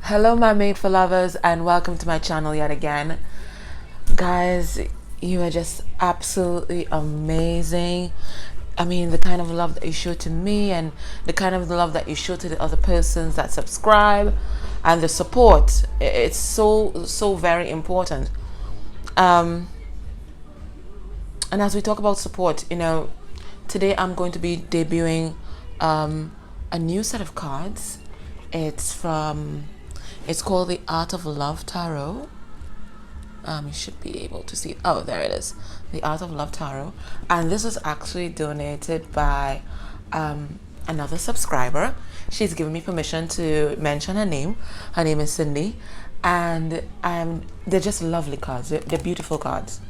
Hello my made for lovers, and welcome to my channel yet again. Guys, you are just absolutely amazing. I mean, the kind of love that you show to me and the kind of love that you show to the other persons that subscribe, and the support, it's so very important. And as we talk about support, today I'm going to be debuting a new set of cards. It's called the Art of Love Tarot. You should be able to see. Oh, there it is. The Art of Love Tarot. And this was actually donated by another subscriber. She's given me permission to mention her name. Her name is Cindy. And they're just lovely cards. They're beautiful cards.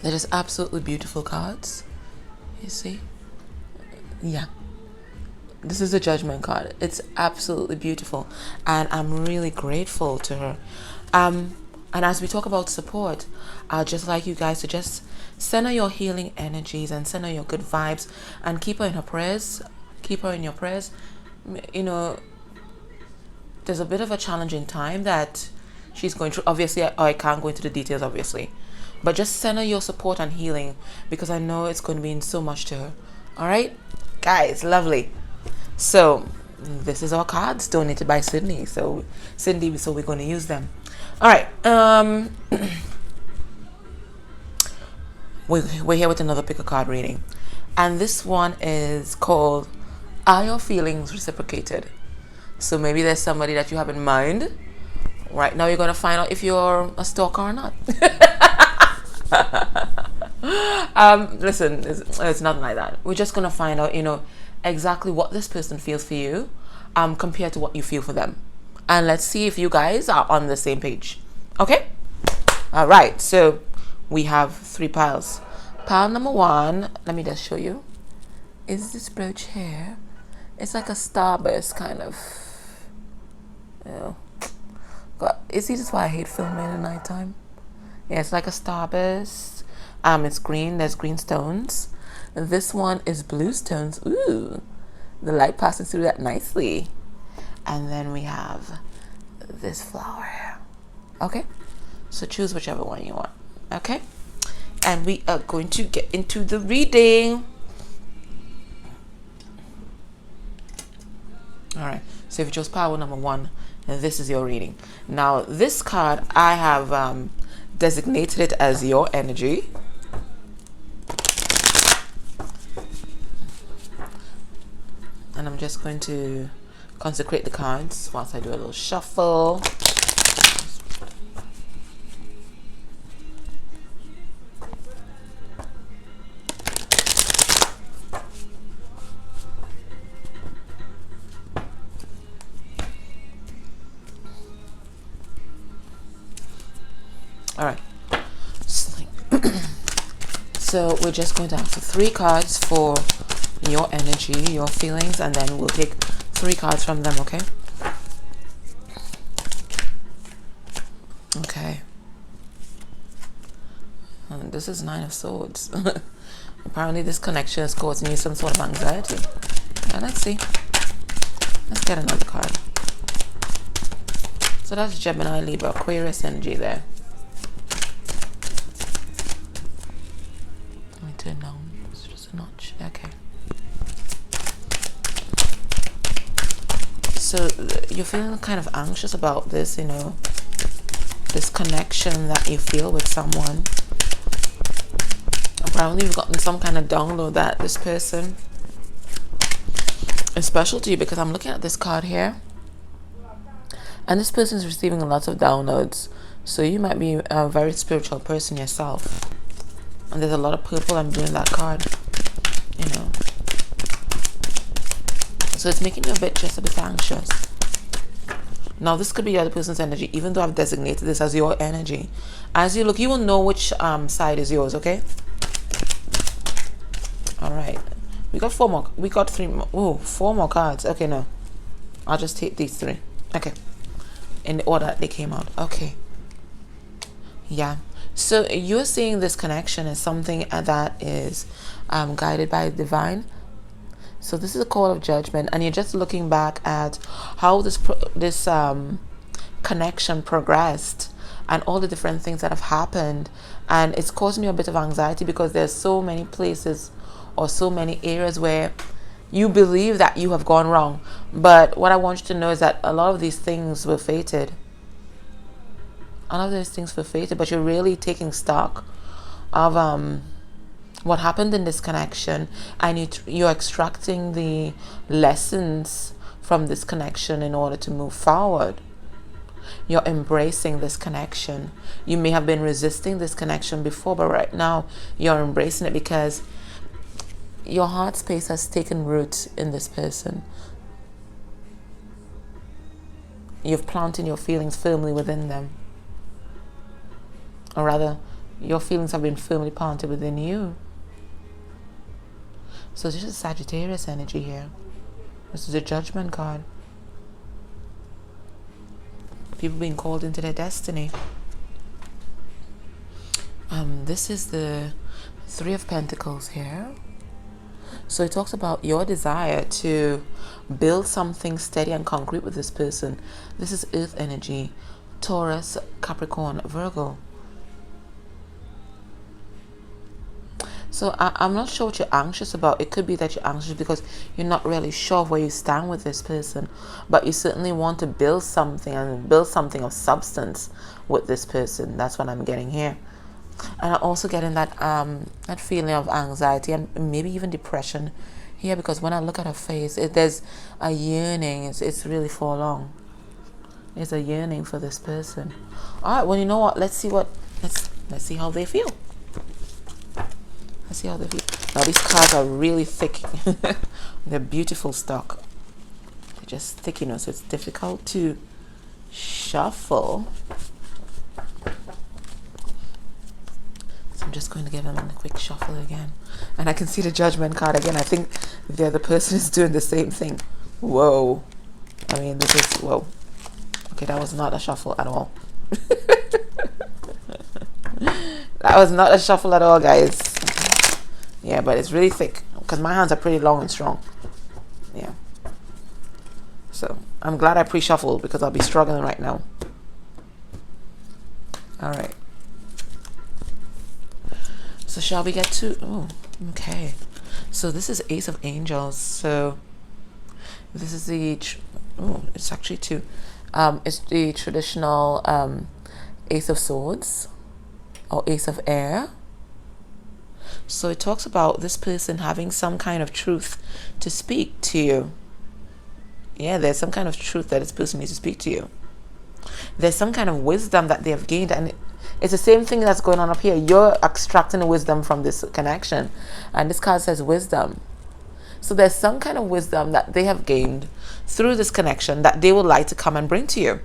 They're just absolutely beautiful cards. You see? Yeah. This is a judgment card. It's absolutely beautiful, and I'm really grateful to her. And as we talk about support, I'd just like you guys to just send her your healing energies and send her your good vibes, and keep her in her prayers. Keep her in your prayers. There's a bit of a challenging time that she's going through. Obviously, I can't go into the details, obviously, but just send her your support and healing, because I know it's going to mean so much to her. All right, guys, lovely. So this is our cards donated by Cindy. So we're going to use them. All right. We're here with another pick a card reading, and this one is called "Are Your Feelings Reciprocated?" So maybe there's somebody that you have in mind. Right now, you're going to find out if you're a stalker or not. Listen, it's nothing like that. We're just going to find out, exactly what this person feels for you compared to what you feel for them, and let's see if you guys are on the same page. Okay, all right, so we have 3 piles. Pile number 1, let me just show you, is this brooch here. It's like a starburst kind of, God, you see, this is why I hate filming at nighttime. Yeah, it's like a starburst. It's green. There's green stones. This one is blue stones. Ooh, the light passing through that nicely. And then we have this flower. Okay, so choose whichever one you want. Okay, and we are going to get into the reading. All right, so if you chose pile number 1, this is your reading. Now, this card I have designated it as your energy. And I'm just going to consecrate the cards whilst I do a little shuffle. All right. So we're just going to have 3 cards for your energy, your feelings, and then we'll take 3 cards from them. Okay. And this is 9 of Swords. Apparently this connection is causing you some sort of anxiety. And let's see, let's get another card. So that's Gemini, Libra, Aquarius energy there. Let me turn down just a notch. Okay. So you're feeling kind of anxious about this, this connection that you feel with someone. Apparently you've gotten some kind of download that this person is special to you, because I'm looking at this card here, and this person is receiving lots of downloads. So you might be a very spiritual person yourself, and there's a lot of purple I'm doing that card, So it's making you just a bit anxious. Now, this could be the other person's energy, even though I've designated this as your energy. As you look, you will know which side is yours, okay? All right. We got 4 more. We got 3 more. Oh, 4 more cards. Okay, no. I'll just take these 3. Okay. In the order they came out. Okay. Yeah. So you're seeing this connection as something that is guided by divine. So this is a call of judgment, and you're just looking back at how this connection progressed and all the different things that have happened, and it's causing you a bit of anxiety because there's so many places or so many areas where you believe that you have gone wrong. But what I want you to know is that a lot of these things were fated. A lot of these things were fated, but you're really taking stock of what happened in this connection, and you're extracting the lessons from this connection in order to move forward. You're embracing this connection. You may have been resisting this connection before, but right now you're embracing it because your heart space has taken root in this person. You've planted your feelings firmly within them. Or rather, your feelings have been firmly planted within you. So this is Sagittarius energy here. This is a judgment card. People being called into their destiny. This is the Three of Pentacles here. So it talks about your desire to build something steady and concrete with this person. This is Earth energy. Taurus, Capricorn, Virgo. So I'm not sure what you're anxious about. It could be that you're anxious because you're not really sure where you stand with this person, but you certainly want to build something and build something of substance with this person. That's what I'm getting here. And I'm also getting that that feeling of anxiety and maybe even depression here, because when I look at her face, there's a yearning. It's really forlorn. There's a yearning for this person. All right. Well, you know what? Let's see how they feel. Let's see how they feel. Now these cards are really thick. They're beautiful stock. They're just thick, so it's difficult to shuffle. So I'm just going to give them a quick shuffle again. And I can see the Judgment card again. I think the other person is doing the same thing. Whoa. I mean, this is, whoa. Okay, that was not a shuffle at all. That was not a shuffle at all, guys. Yeah, but it's really thick because my hands are pretty long and strong. Yeah. So I'm glad I pre-shuffled because I'll be struggling right now. All right. So shall we get to... Oh, okay. So this is Ace of Angels. So this is the... Oh, it's actually two. It's the traditional Ace of Swords or Ace of Air. So it talks about this person having some kind of truth to speak to you. Yeah, there's some kind of truth that this person needs to speak to you. There's some kind of wisdom that they have gained, and it's the same thing that's going on up here. You're extracting wisdom from this connection, and this card says wisdom. So there's some kind of wisdom that they have gained through this connection that they would like to come and bring to you.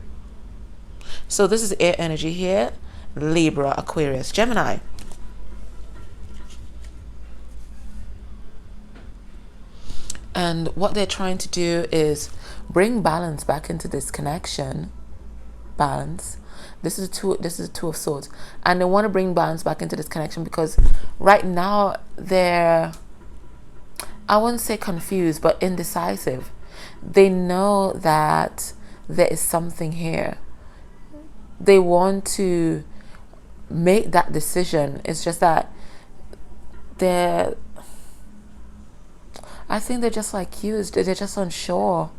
So this is air energy here. Libra, Aquarius, Gemini. And what they're trying to do is bring balance back into this connection. Balance. This is a two of swords. And they want to bring balance back into this connection because right now they're, I wouldn't say confused, but indecisive. They know that there is something here. They want to make that decision. It's just that I think they're just like you. They're just unsure.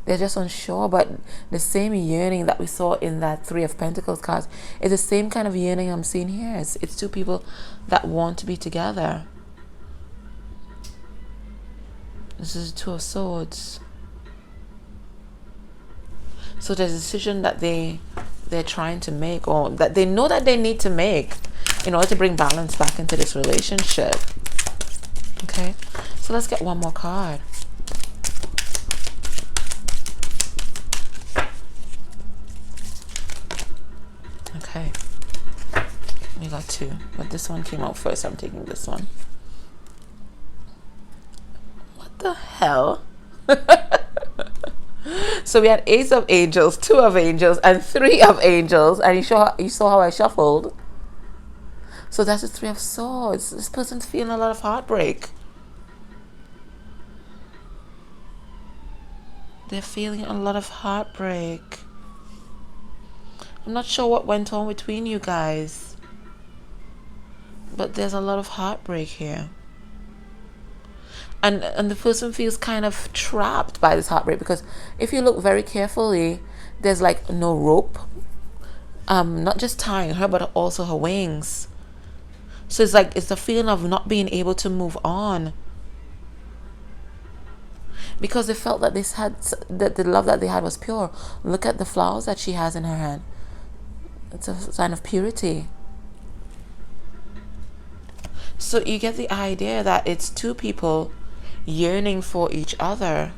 They're just unsure. But the same yearning that we saw in that Three of Pentacles cards is the same kind of yearning I'm seeing here. It's two people that want to be together. This is Two of Swords. So there's a decision that they're trying to make, or that they know that they need to make in order to bring balance back into this relationship. Okay, so let's get one more card. Okay, we got two, but this one came out first. I'm taking this one. What the hell? So we had Ace of Angels, Two of Angels, and Three of Angels, and you saw how I shuffled. So that's the Three of Swords. This person's feeling a lot of heartbreak. They're feeling a lot of heartbreak. I'm not sure what went on between you guys, but there's a lot of heartbreak here. And the person feels kind of trapped by this heartbreak, because if you look very carefully, there's like no rope, not just tying her but also her wings. So it's like it's the feeling of not being able to move on, because they felt that that the love that they had was pure. Look at the flowers that she has in her hand. It's a sign of purity. So you get the idea that it's two people yearning for each other,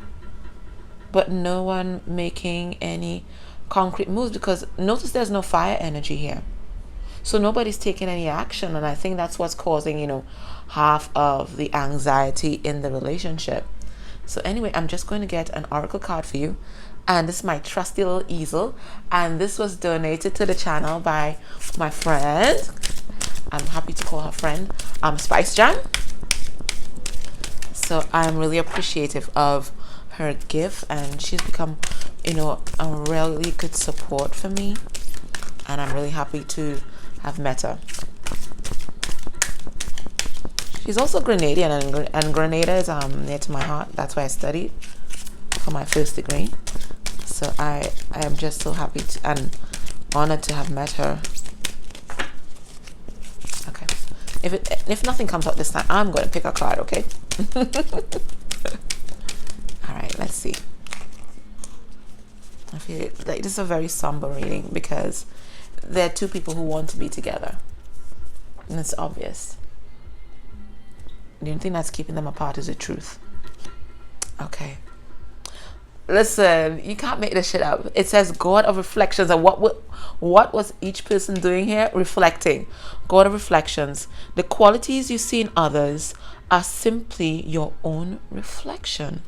but no one making any concrete moves, because notice there's no fire energy here. So nobody's taking any action, and I think that's what's causing, half of the anxiety in the relationship. So anyway, I'm just going to get an oracle card for you, and this is my trusty little easel, and this was donated to the channel by my friend. I'm happy to call her friend, Spice Jam. So I'm really appreciative of her gift, and she's become, a really good support for me, and I'm really happy to have met her. She's also Grenadian, and Grenada is near to my heart. That's why I studied for my first degree. So I am just so happy and honored to have met her. Okay. If nothing comes out this time, I'm going to pick a card, okay? All right, let's see. I feel like this is a very somber reading, because there are two people who want to be together, and it's obvious. The only thing that's keeping them apart is the truth. Okay. Listen, you can't make this shit up. It says God of reflections, and what was each person doing here? Reflecting. God of reflections. The qualities you see in others are simply your own reflection.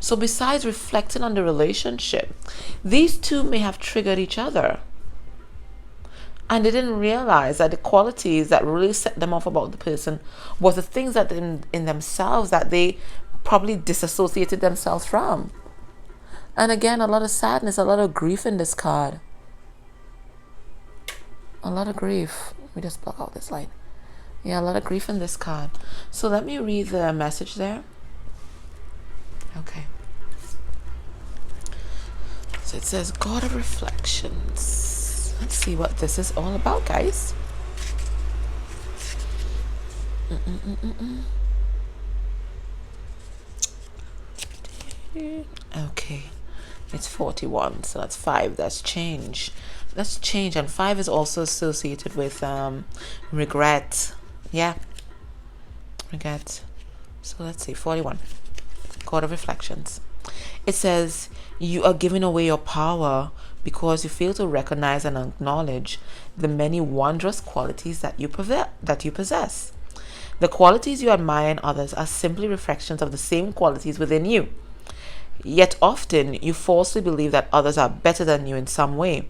So besides reflecting on the relationship, these two may have triggered each other, and they didn't realize that the qualities that really set them off about the person was the things that in themselves that they probably disassociated themselves from. And again, a lot of sadness, a lot of grief in this card. A lot of grief. Let me just block out this light. Yeah, a lot of grief in this card. So let me read the message there. Okay. So it says, God of reflections. Let's see what this is all about, guys. Okay. It's 41, so that's 5. That's change. That's change, and 5 is also associated with regret. Yeah, regret. So let's see, 41. God of reflections. It says, you are giving away your power because you fail to recognize and acknowledge the many wondrous qualities that you possess. The qualities you admire in others are simply reflections of the same qualities within you. Yet often you falsely believe that others are better than you in some way.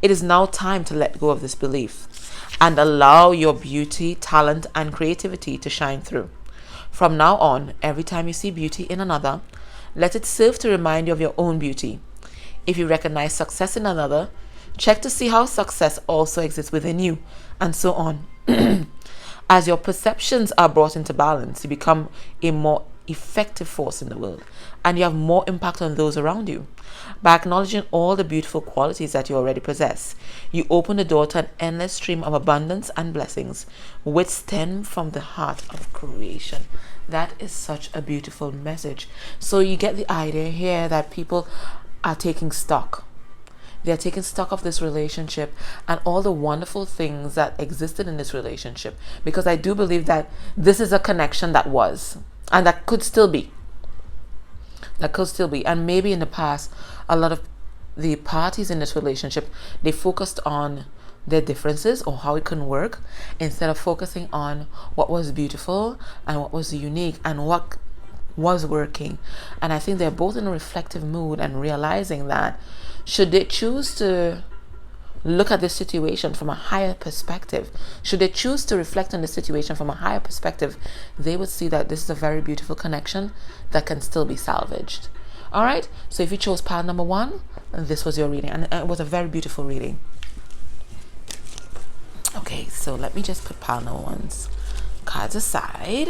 It is now time to let go of this belief and allow your beauty, talent, and creativity to shine through. From now on, every time you see beauty in another, let it serve to remind you of your own beauty. If you recognize success in another, check to see how success also exists within you, and so on. As your perceptions are brought into balance, you become a more effective force in the world, and you have more impact on those around you. By acknowledging all the beautiful qualities that you already possess, you open the door to an endless stream of abundance and blessings which stem from the heart of creation. That is such a beautiful message. So you get the idea here that people are taking stock. They're taking stock of this relationship and all the wonderful things that existed in this relationship, because I do believe that this is a connection that was, and that could still be. And maybe in the past, a lot of the parties in this relationship, they focused on their differences or how it can work, instead of focusing on what was beautiful and what was unique and what was working. And I think they're both in a reflective mood and realizing that should they choose to look at this situation from a higher perspective, should they choose to reflect on the situation from a higher perspective, they would see that this is a very beautiful connection that can still be salvaged. All right, so if you chose pile number 1, this was your reading, and it was a very beautiful reading. Okay, so let me just put pile number 1's cards aside.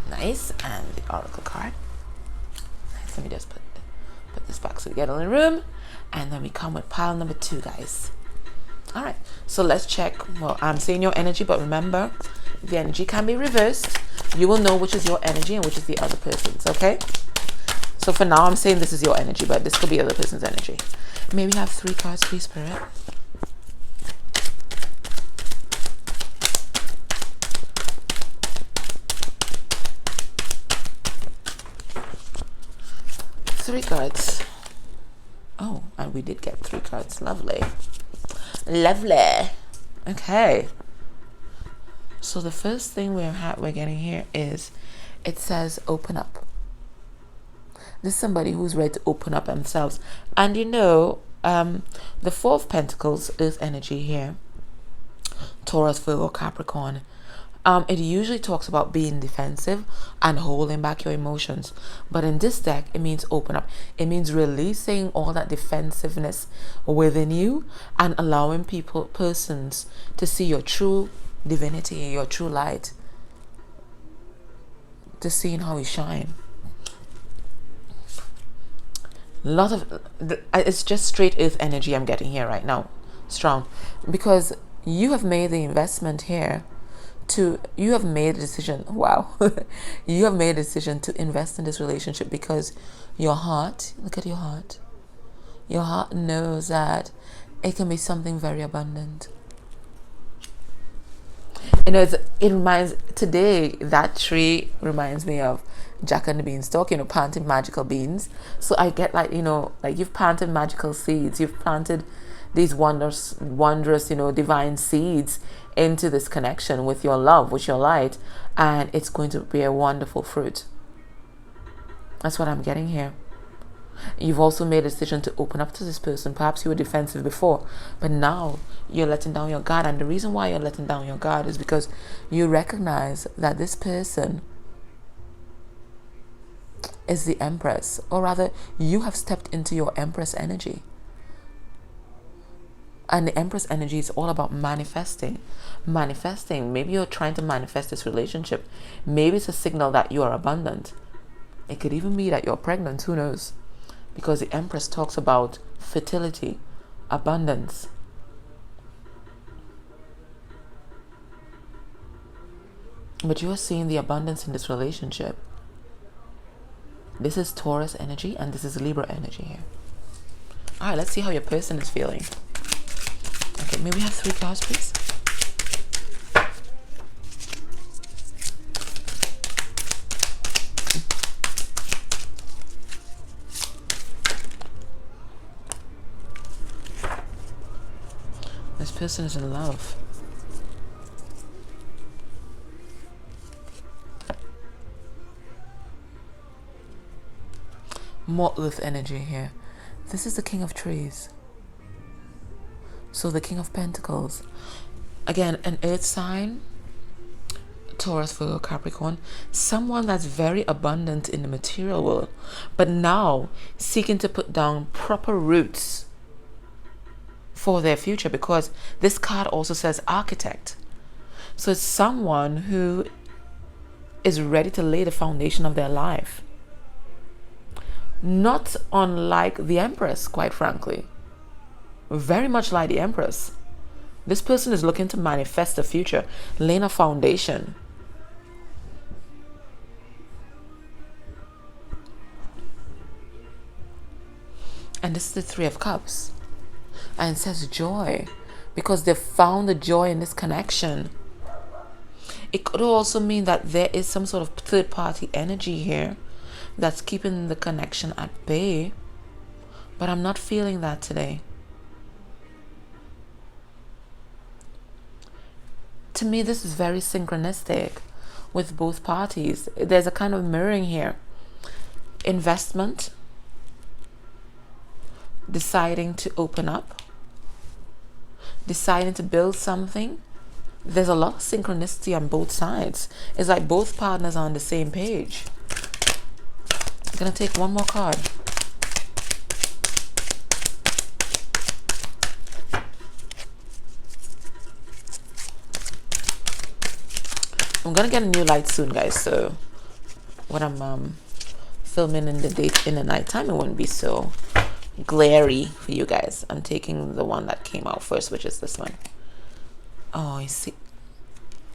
Nice, and the oracle card. Nice. Let me just put this back so we get in the room, and then we come with pile number 2, guys. All right, so let's check. Well, I'm saying your energy, but remember, the energy can be reversed. You will know which is your energy and which is the other person's. Okay, so for now I'm saying this is your energy, but this could be the other person's energy. May we have 3 cards, please, Spirit? Three cards. Oh, and we did get 3 cards. Lovely. Lovely. Okay. So the first thing we're getting here is, it says open up. This is somebody who's ready to open up themselves. And you know, the 4 of Pentacles is energy here. Taurus, Virgo, Capricorn. It usually talks about being defensive and holding back your emotions. But in this deck, it means open up. It means releasing all that defensiveness within you and allowing persons to see your true divinity, your true light, to seeing how you shine. It's just straight earth energy I'm getting here right now. Strong. Because you have made the investment here. You have made a decision. Wow. You have made a decision to invest in this relationship because your heart, look at your heart. Your heart knows that it can be something very abundant. You know, today, that tree reminds me of Jack and the Beanstalk, you know, planting magical beans. So I get like, you know, like you've planted magical seeds. You've planted these wondrous, you know, divine seeds into this connection with your love, with your light, and it's going to be a wonderful fruit. That's what I'm getting here. You've also made a decision to open up to this person. Perhaps you were defensive before, but now you're letting down your guard. And the reason why you're letting down your guard is because you recognize that this person is the Empress, or rather, you have stepped into your Empress energy. And the Empress energy is all about manifesting. Maybe you're trying to manifest this relationship. Maybe it's a signal that you are abundant. It could even be that you're pregnant. Who knows? Because the Empress talks about fertility, abundance. But you are seeing the abundance in this relationship. This is Taurus energy and this is Libra energy here. All right, let's see how your person is feeling. Okay, may we have 3 cards, please? This person is in love. More earth energy here. This is the King of Trees. So the King of Pentacles. Again, an earth sign. Taurus, Virgo, Capricorn. Someone that's very abundant in the material world, but now seeking to put down proper roots for their future, because this card also says architect. So it's someone who is ready to lay the foundation of their life. Not unlike the Empress, quite frankly. Very much like the Empress. This person is looking to manifest the future, laying a foundation. And this is the 3 of Cups. And it says joy, because they found the joy in this connection. It could also mean that there is some sort of third-party energy here that's keeping the connection at bay. But I'm not feeling that today. To me, this is very synchronistic with both parties. There's a kind of mirroring here. Investment. Deciding to open up. Deciding to build something. There's a lot of synchronicity on both sides. It's like both partners are on the same page. gonna take one more card. I'm gonna get a new light soon, guys, so when I'm filming in the nighttime, it wouldn't be so glary for you guys. I'm taking the one that came out first, which is this one. Oh, you see,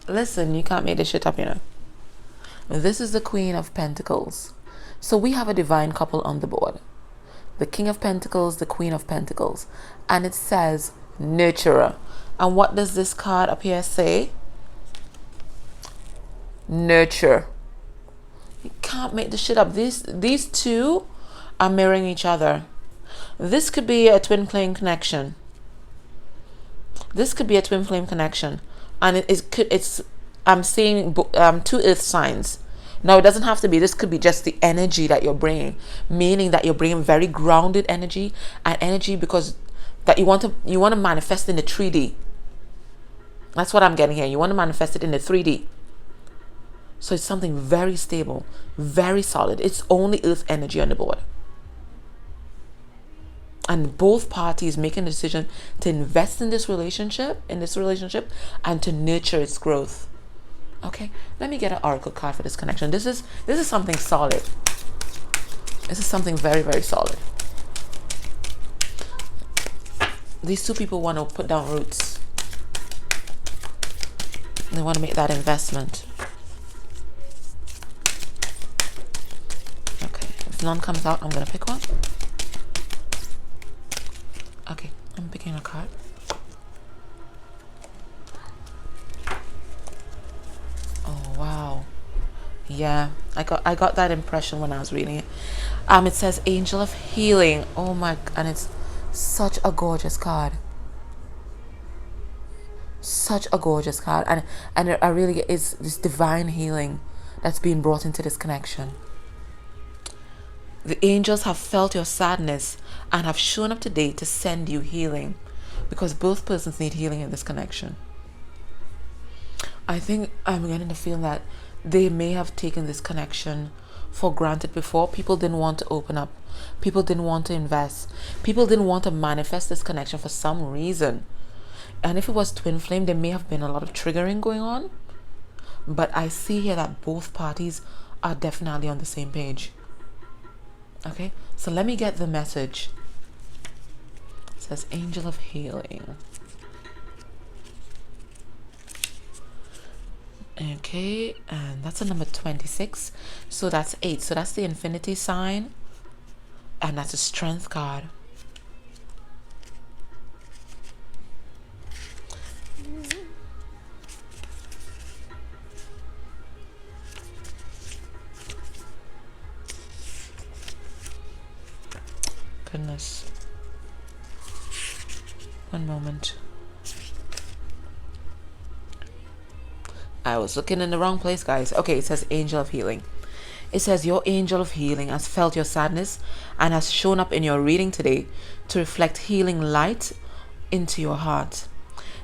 listen, you can't make this shit up, you know. This is the Queen of Pentacles. So we have a divine couple on the board, the King of Pentacles, the Queen of Pentacles, and it says nurturer. And what does this card up here say? Nurture. You can't make this shit up. These two are mirroring each other. This could be a twin flame connection. This could be a twin flame connection, and it's I'm seeing two earth signs. Now it doesn't have to be. This could be just the energy that you're bringing, meaning that you're bringing very grounded energy, and energy because that you want to manifest in the 3D. That's what I'm getting here. You want to manifest it in the 3D. So it's something very stable, very solid. It's only earth energy on the board. And both parties making a decision to invest in this relationship, and to nurture its growth. Okay, let me get an oracle card for this connection. This is something solid. This is something very, very solid. These two people want to put down roots. They want to make that investment. Okay, if none comes out, I'm going to pick one. Okay, I'm picking a card. Oh wow. Yeah, I got that impression when I was reading it. It says Angel of Healing. Oh my, and it's such a gorgeous card. Such a gorgeous card. And it really is this divine healing that's being brought into this connection. The angels have felt your sadness and have shown up today to send you healing, because both persons need healing in this connection. I think I'm getting the feeling that they may have taken this connection for granted before. People didn't want to open up. People didn't want to invest. People didn't want to manifest this connection for some reason. And if it was twin flame, there may have been a lot of triggering going on. But I see here that both parties are definitely on the same page. Okay, so let me get the message. It says Angel of Healing. Okay, and that's a number 26. So that's 8. So that's the infinity sign. And that's a strength card. Goodness. One moment. I was looking in the wrong place, guys. Okay, it says Angel of Healing. It says your Angel of Healing has felt your sadness and has shown up in your reading today to reflect healing light into your heart.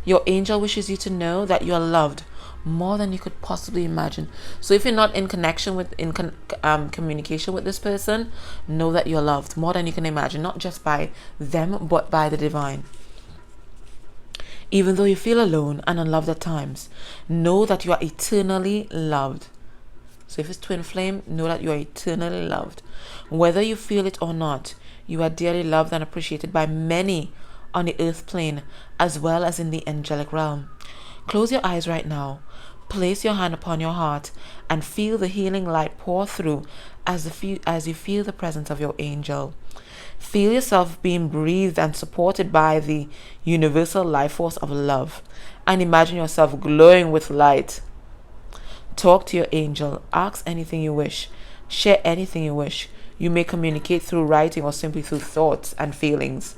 Your angel wishes you to know that you are loved more than you could possibly imagine. So if you're not in connection with, communication with this person, know that you're loved more than you can imagine, not just by them, but by the divine. Even though you feel alone and unloved at times, know that you are eternally loved. So if it's twin flame, know that you are eternally loved. Whether you feel it or not, you are dearly loved and appreciated by many on the earth plane as well as in the angelic realm. Close your eyes right now. Place your hand upon your heart and feel the healing light pour through as you feel the presence of your angel. Feel yourself being breathed and supported by the universal life force of love, and imagine yourself glowing with light. Talk to your angel. Ask anything you wish. Share anything you wish. You may communicate through writing or simply through thoughts and feelings.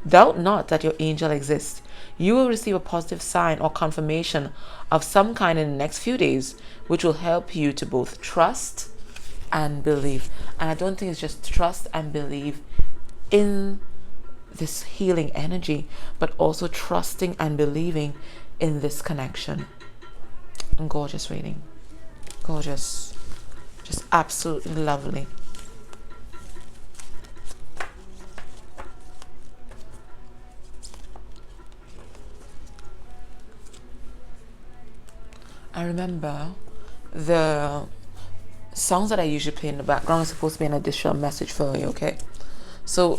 Doubt not that your angel exists. You will receive a positive sign or confirmation of some kind in the next few days, which will help you to both trust and believe. And I don't think it's just trust and believe in this healing energy, but also trusting and believing in this connection. Gorgeous reading. Gorgeous. Just absolutely lovely. I remember the songs that I usually play in the background is supposed to be an additional message for you, okay? So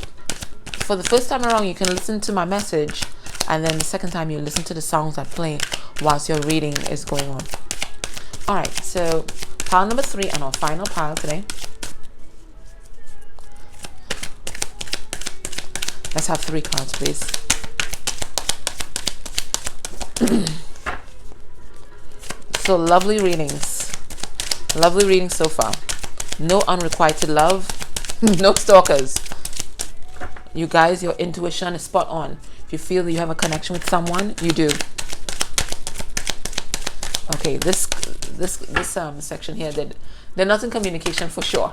for the first time around, you can listen to my message, and then the second time you listen to the songs that play whilst your reading is going on. All right, so pile number 3 and our final pile today. Let's have 3 cards, please. So lovely readings. Lovely readings so far. No unrequited love. No stalkers. You guys, your intuition is spot on. If you feel that you have a connection with someone, you do. Okay, this section here, they're not in communication for sure.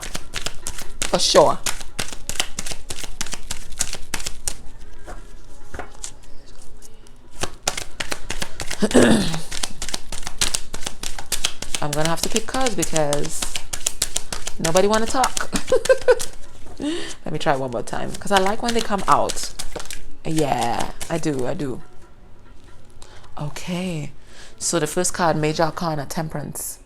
For sure. I'm gonna have to pick cards because nobody want to talk. Let me try one more time because I like when they come out. Yeah, I do. Okay, so the first card, Major Arcana, Temperance.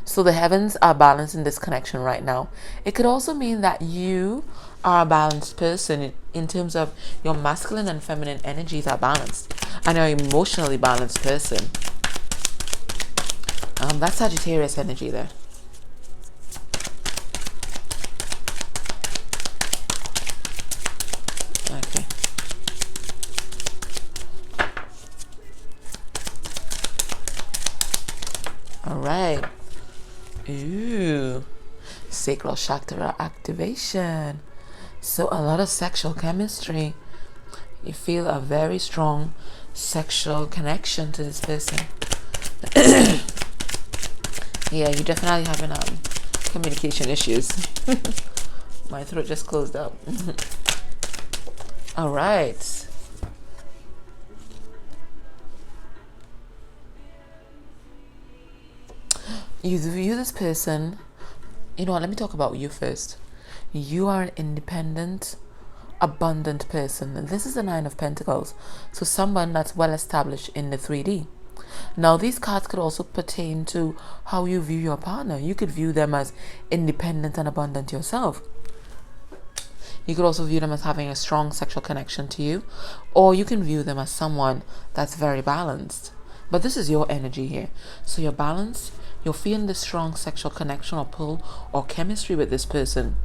So the heavens are balanced in this connection right now. It could also mean that you are a balanced person in terms of your masculine and feminine energies are balanced, and you're an emotionally balanced person. That's Sagittarius energy there. Okay. All right. Ooh. Sacral chakra activation. So a lot of sexual chemistry. You feel a very strong sexual connection to this person. Yeah, you definitely having communication issues. My throat just closed up. All right. You view this person. You know what? Let me talk about you first. You are an independent, abundant person. And this is the 9 of Pentacles. So someone that's well established in the 3D. Now, these cards could also pertain to how you view your partner. You could view them as independent and abundant yourself. You could also view them as having a strong sexual connection to you. Or you can view them as someone that's very balanced. But this is your energy here. So you're balanced. You're feeling this strong sexual connection or pull or chemistry with this person.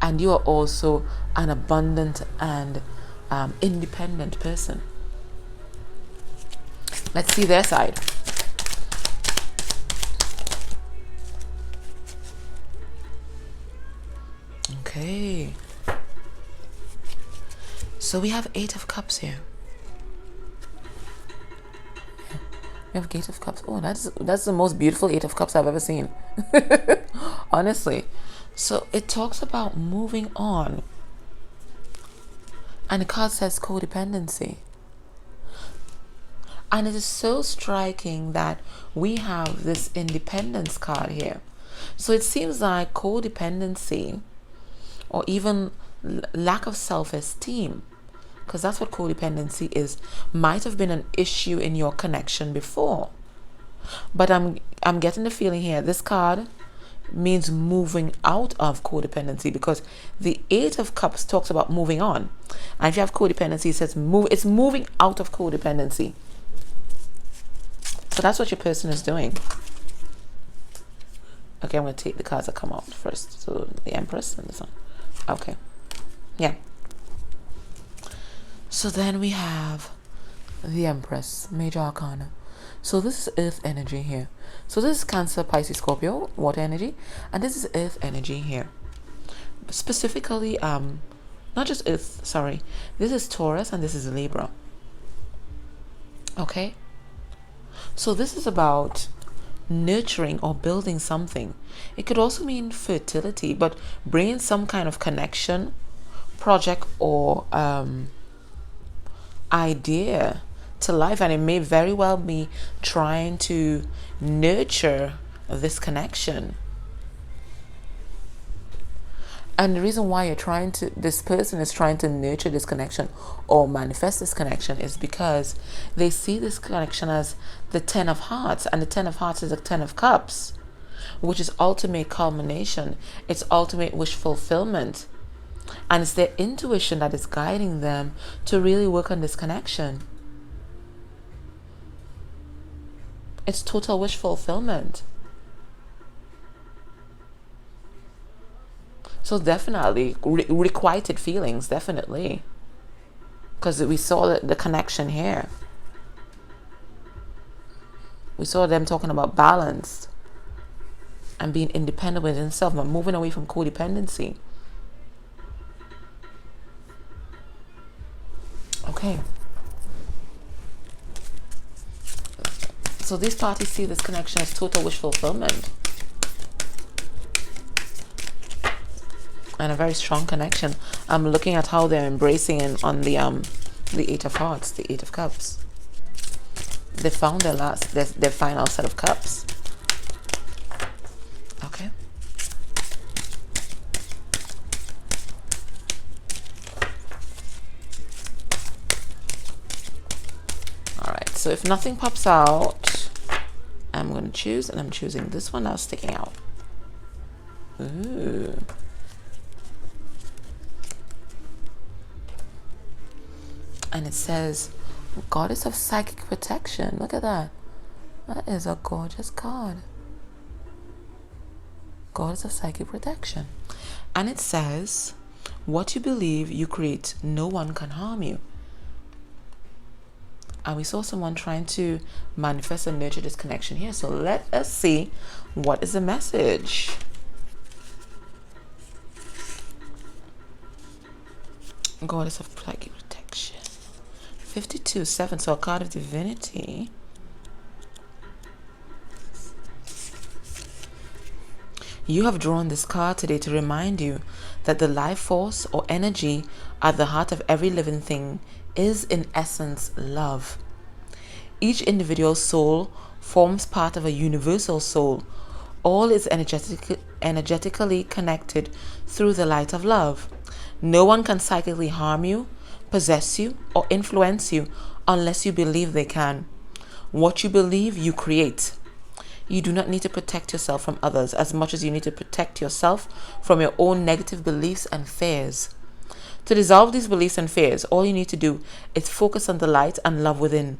And you are also an abundant and independent person. Let's see their side. Okay. So we have 8 of Cups here. We have 8 of Cups. Oh, that's the most beautiful 8 of Cups I've ever seen. Honestly. So it talks about moving on. And the card says codependency. And it is so striking that we have this independence card here. So it seems like codependency or even lack of self-esteem, because that's what codependency is, might have been an issue in your connection before. But I'm getting the feeling here, this card means moving out of codependency, because the 8 of Cups talks about moving on. And if you have codependency, it says it's moving out of codependency. So that's what your person is doing. Okay, I'm going to take the cards that come out first. So the Empress and the Sun. Okay. Yeah. So then we have the Empress, Major Arcana. So this is Earth energy here. So this is Cancer, Pisces, Scorpio, water energy. And this is Earth energy here. Specifically, not just Earth, sorry. This is Taurus and this is Libra. Okay? So this is about nurturing or building something. It could also mean fertility, but bringing some kind of connection, project, or idea to life. And it may very well be trying to nurture this connection. And the reason why this person is trying to nurture this connection or manifest this connection is because they see this connection as the 10 of hearts, and the 10 of hearts is the 10 of cups, which is ultimate culmination. It's ultimate wish fulfillment. And it's their intuition that is guiding them to really work on this connection. It's total wish fulfillment. So definitely, requited feelings, definitely. Because we saw the connection here. We saw them talking about balance and being independent within self, but moving away from codependency. Okay. So these parties see this connection as total wish fulfillment. And a very strong connection. I'm looking at how they're embracing on the 8 of hearts, the 8 of cups. They found their final set of cups. Okay. All right. So if nothing pops out, I'm going to choose, and I'm choosing this one now, sticking out. Ooh. And it says, Goddess of Psychic Protection. Look at that. That is a gorgeous card. Goddess of Psychic Protection. And it says, what you believe you create, no one can harm you. And we saw someone trying to manifest and nurture this connection here. So let us see what is the message. Goddess of Psychic Protection. 52-7, so a card of divinity. You have drawn this card today to remind you that the life force or energy at the heart of every living thing is in essence love. Each individual soul forms part of a universal soul. All is energetically connected through the light of love. No one can psychically harm you, possess you, or influence you unless you believe they can. What you believe, you create. You do not need to protect yourself from others as much as you need to protect yourself from your own negative beliefs and fears. To dissolve these beliefs and fears, all you need to do is focus on the light and love within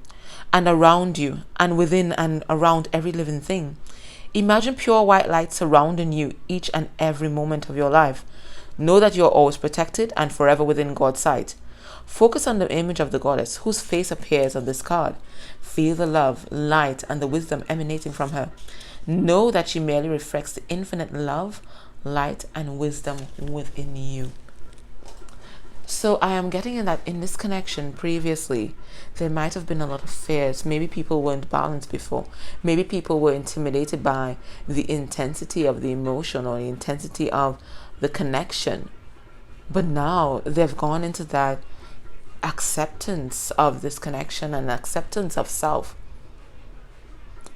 and around you, and within and around every living thing. Imagine pure white light surrounding you each and every moment of your life. Know that you are always protected and forever within God's sight. Focus on the image of the goddess whose face appears on this card. Feel the love, light, and the wisdom emanating from her. Know that she merely reflects the infinite love, light, and wisdom within you. So I am getting in that in this connection previously, there might have been a lot of fears. Maybe people weren't balanced before. Maybe people were intimidated by the intensity of the emotion or the intensity of the connection. But now they've gone into that acceptance of this connection and acceptance of self,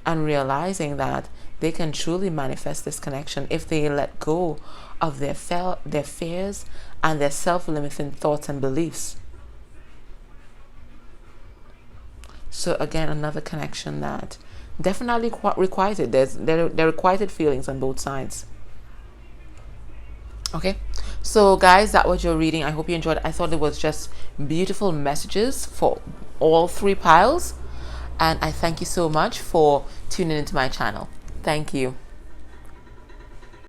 and realizing that they can truly manifest this connection if they let go of their fears and their self-limiting thoughts and beliefs. So again, another connection that definitely requited. There are requited feelings on both sides. Okay, so guys, that was your reading. I hope you enjoyed it. I thought it was just beautiful messages for all three piles, and I thank you so much for tuning into my channel. Thank you.